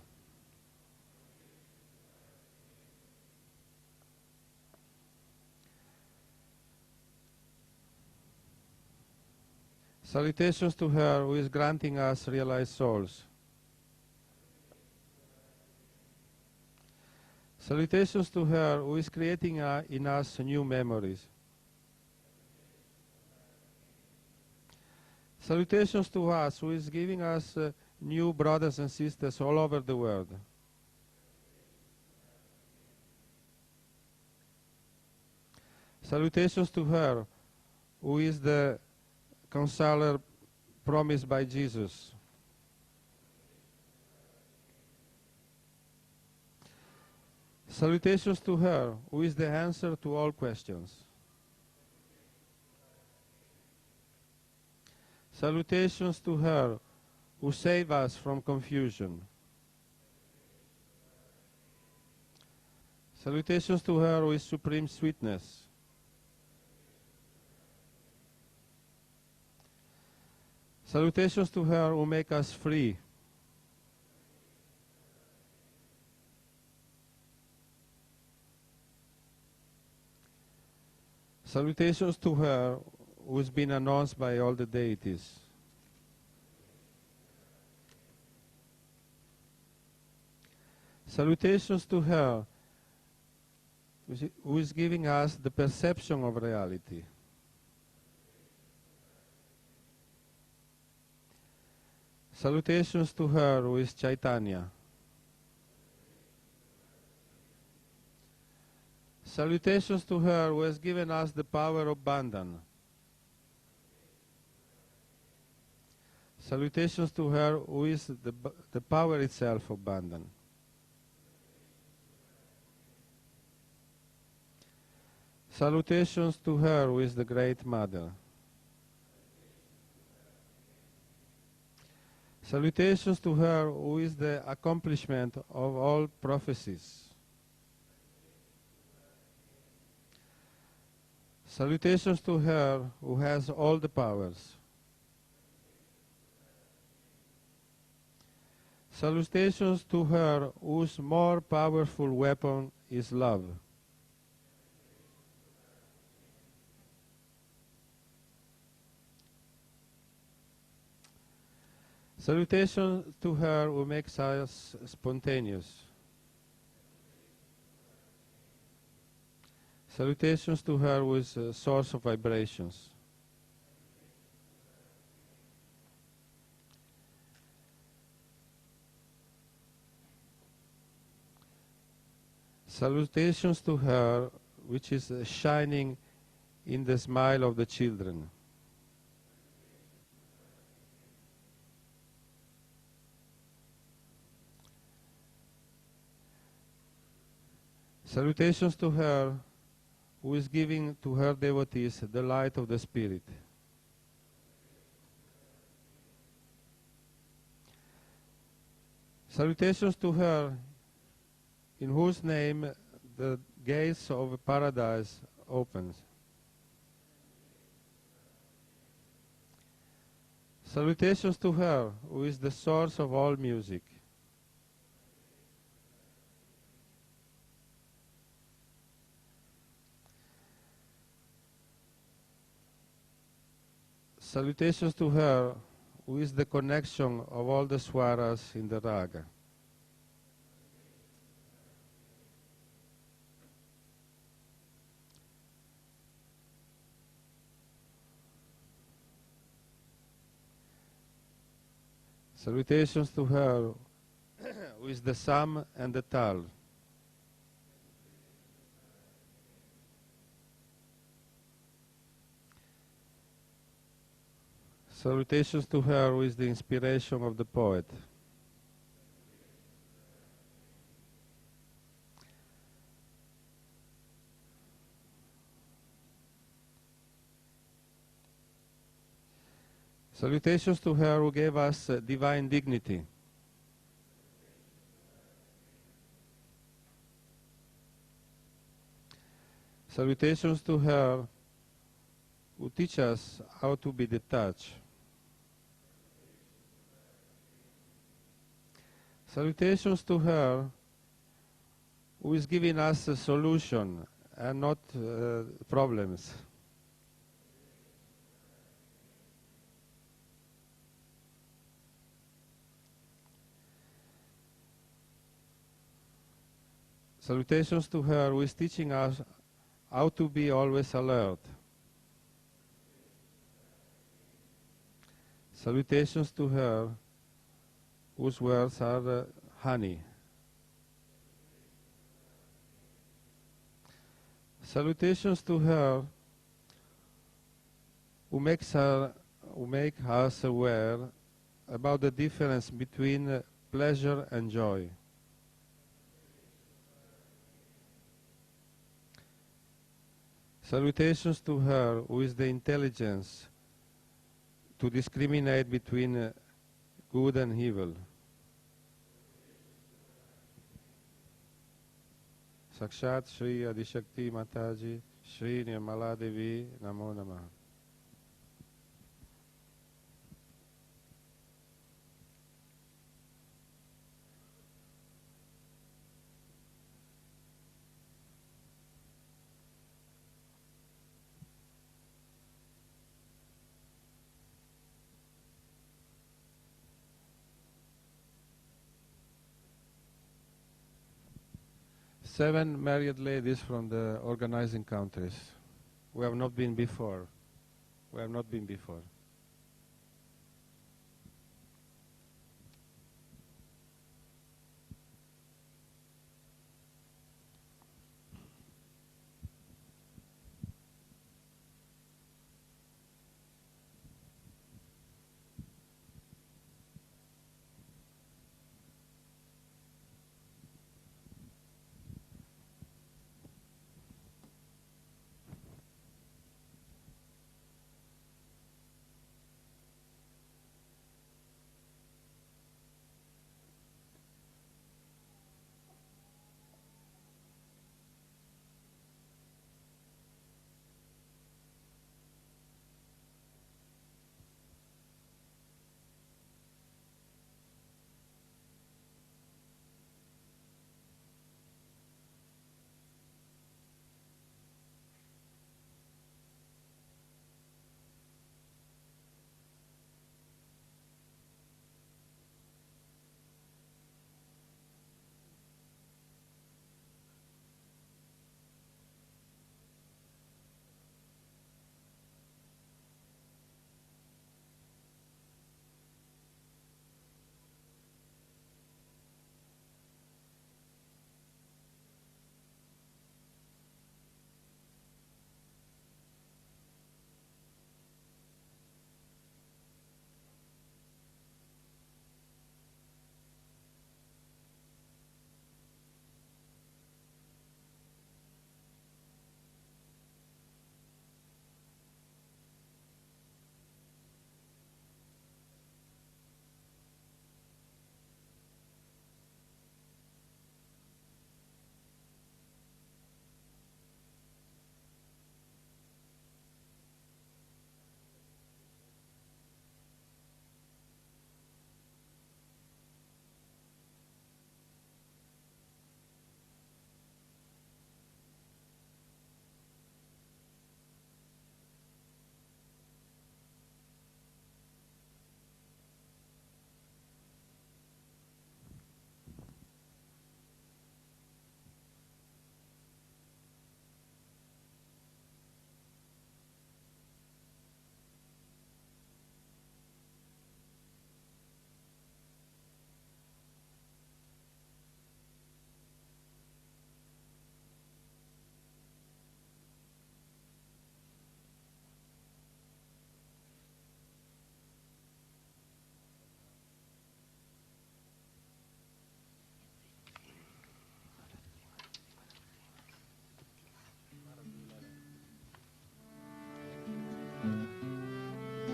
Salutations to her who is granting us realized souls. Salutations to her who is creating in us new memories. Salutations to us who is giving us new brothers and sisters all over the world. Salutations to her who is the counselor promised by Jesus. Salutations to her who is the answer to all questions. Salutations to her who save us from confusion. Salutations to her who is supreme sweetness. Salutations to her who make us free. Salutations to her who has been announced by all the deities. Salutations to her who is giving us the perception of reality. Salutations to her who is Chaitanya. Salutations to her who has given us the power of Bandhan. Salutations to her who is the power itself of Bandhan. Salutations to her who is the Great Mother. Salutations to her who is the accomplishment of all prophecies. Salutations to her who has all the powers. Salutations to her whose more powerful weapon is love. Salutations to her who makes us spontaneous. Salutations to her who is a source of vibrations. Salutations to her which is shining in the smile of the children. Salutations to her who is giving to her devotees the light of the Spirit. Salutations to her in whose name the gates of paradise opens. Salutations to her who is the source of all music. Salutations to her who is the connection of all the swaras in the raga. Salutations to her who is the Sam and the Tal. Salutations to her who is the inspiration of the poet. Salutations to her who gave us divine dignity. Salutations to her who teach us how to be detached. Salutations to her who is giving us a solution and not problems. Salutations to her who is teaching us how to be always alert. Salutations to her whose words are honey. Salutations to her who make us aware about the difference between pleasure and joy. Salutations to her who is the intelligence to discriminate between good and evil. Sakshat Shri Adishakti Mataji, Shri Nirmala Devi, Namo Namaha. Seven married ladies from the organizing countries. We have not been before. We have not been before.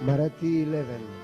Marathi 11.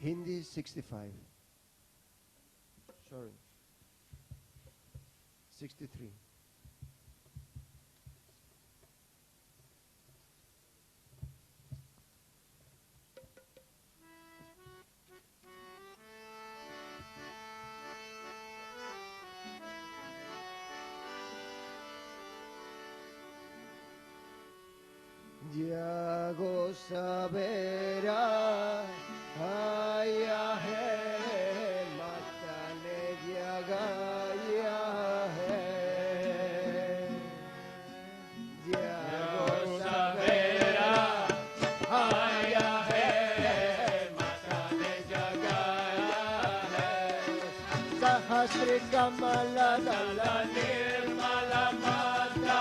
Hindi 65. Sorry. 63. Diago sabera, aya he, matane diaga ya he. Diago sabera, aya he, matane diaga ya he. Sahasri kamala dala nirmala mata,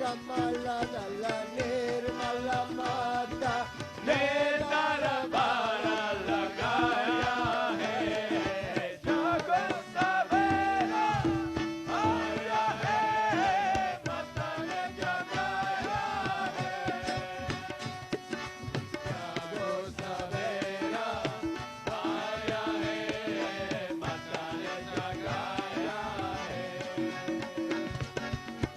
Kamala dala nirmala mata nedara bara lagaya hai jago sabera aya hai mata ne jagaya hai jago sabera aya hai mata ne jagaya hai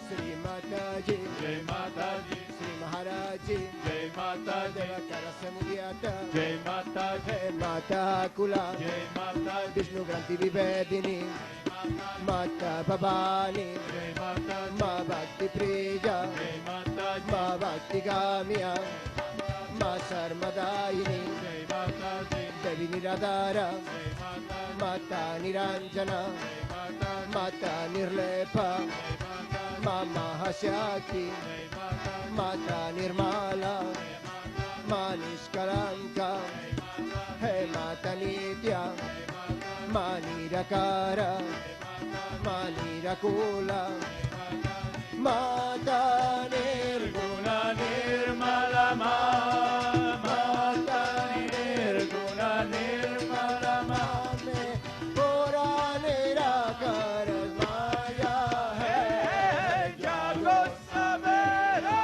Sri Mataji Jai Mataji Sri Maharaji Jai Mataji Devakara Samudyata Jai Mataji Jai Mata Kula Jai Mataji Vishnu Granti Vivedini Mata Bhavani, Ma Bhakti Priya, Ma Bhakti Gamya, Ma Sarmadayini, Devi Niradhara, Mata Niranjana, Mata Nirlepa, Ma Mahashakti, Mata Nirmala, Ma Nishkalanka, Hey Mata Nitya, Ma Nirakara, Ma Nirakula, Mata Nirguna Nirmala, Mata Nirguna Nirmala, Me Pura Nirakara, Maya Hai Jago Sabera,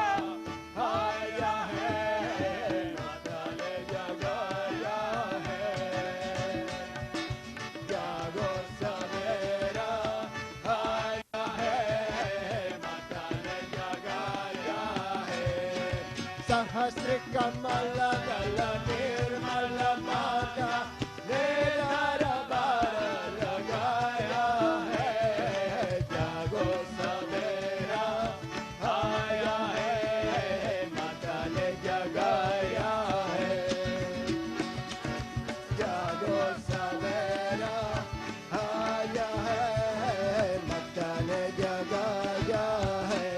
Haya Hai Matale Jagaya Hai Jago Sabera, Haya Hai Matale Jagaya Hai Sahasra Kamala Dala Nirmala Mata Nedara Bara Lagaya Hai Jago Sabera, Haya Hai Matale Jagaya Hai Jago Savera, Haya Hai Matane Jagaya Hai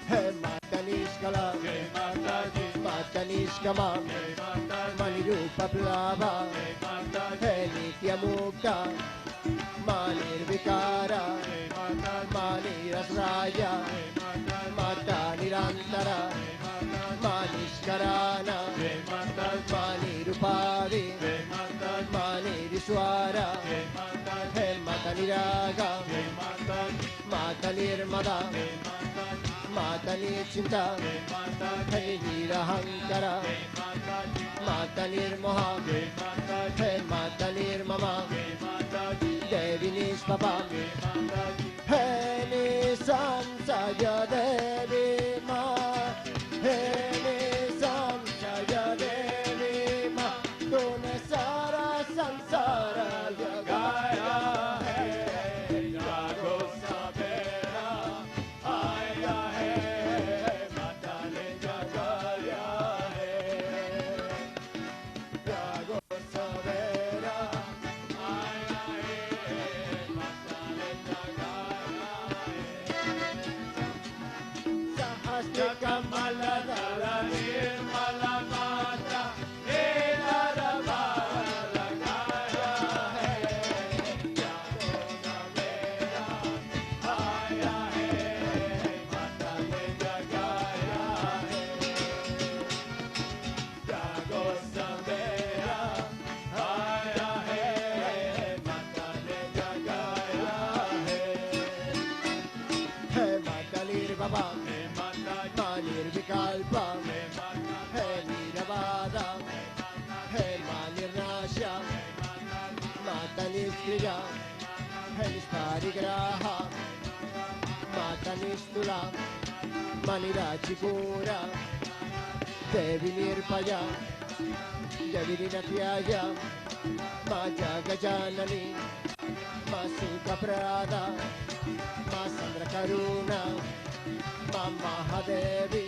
Hai Matanishkala, Matanishkama, Manirupa Plava, Hai Nitya Mukta, Manirvikara, Manirasraya, Mata Nirantara, Manishkarana, Manirupadi, Maniriswara, Hey Mata Niraga, Mata Nirmada, Mata Nichinta, Hey Nirahankara, Mata Nirmoha, Hey Mata Nirmama, Devi Nishpapa, Hey Nisam Saja Devi Ma, Hey Nisam Saja Devi Ma, Tune Sara Sansara Jagaya Hai Jago Sabera, Haya Hai Matale Jagaya Hai Jago Sabera, Haya Hai Matale Jagaya Hai Sahasra Kamala Dala Nirmala Mata Nedara Bara Lagaya Hai Jago Sabera, Haya Hai Matale Jagaya Hai Jago Sabera, Haya Hai Matale Jagaya Hai Matalir Baba, Manir Vikalpa, Hey Niravada, Hey Manir Nasha, Mataniskriya, Hey Nisparigraha, Matanistula, Manirachipura, Devi Nirpaya, Devi Ninatyaya, Ma Jagajanani, Ma Sukha Prada, Ma Sandra Karuna, Ma Mahadevi,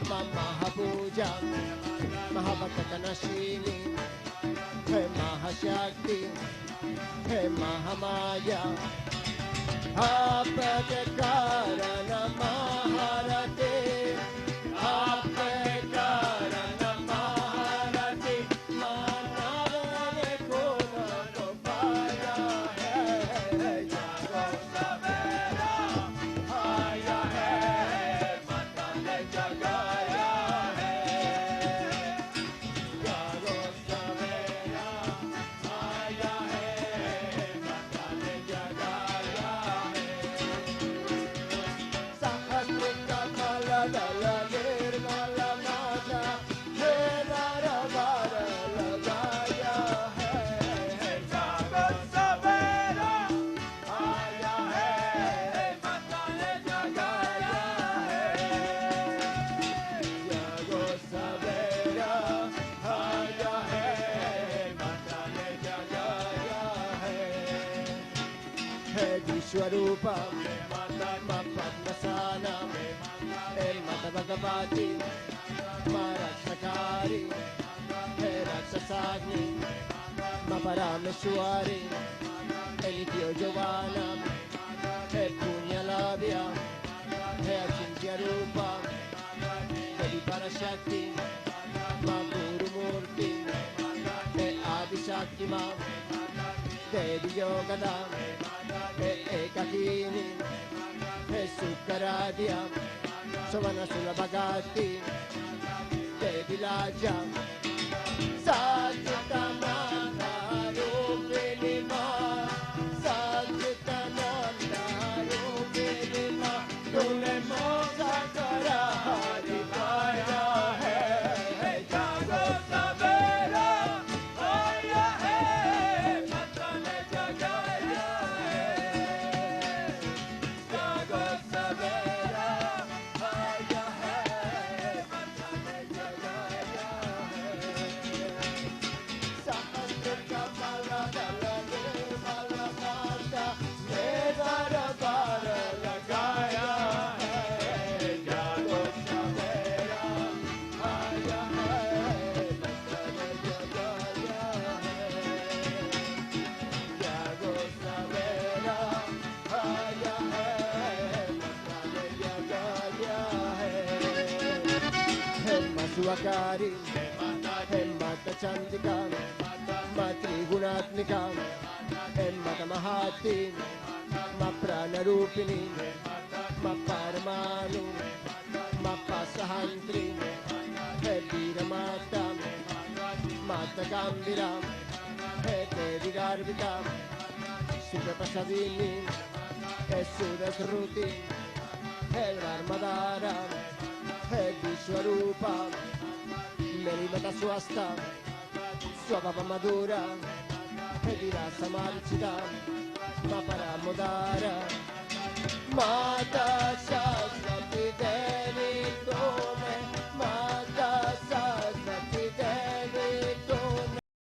Ma Mahapuja, Mahabhakatanashini, Hey Mahashakti, Hey Mahamaya, Apate Karana Maharati, Apate Karana Maharati, Manavane Kuna Gopaya, Hey Jago Sabera, Haya Hai Matale Jagaya Hai Jago Sabera, Haya Hai Matale Jagaya Hai Vishwarupa Ma Padmasana Mata Bhagavati Ma Rakshakari Rakshasagni Ma Parameshwari Nityo Giovanna Punyalabhya Achintya Rupa Devi Parashakti Ma Guru Murti Adi Shakti Ma Devi Yogada Ekakini Sukkaradya Savana Sulabhagati Devi Laja Satyatamanta Rupini Ma Satyatamanta Rupini Ma Tune Moksha Kara Harikaya Hai Jago Sabera Aya Hai Matane Jagaya Hai Jago Sabera Aya Hai Matane Jagaya Sahasra Kamala Dala Nirmala Mata Devara Vara Lagaya Hai Jago Sabera Aya Hai Matane Jagaya Hai Jago Sabera Aya Hai Matane Jagaya Hai Masuakari Mata Chandika Matri Gunatnika Mata Mahati Ma Prana Rupini Ma Paramanu Ma Pasahantri Vira Mata Mata Gambira Devi Garbita Sudha Pasadini Sudha Sruti Varmadara Vishwarupa Merimata Swasta Swabhava Madhura Virasa Marchita Ma Paramodara Mata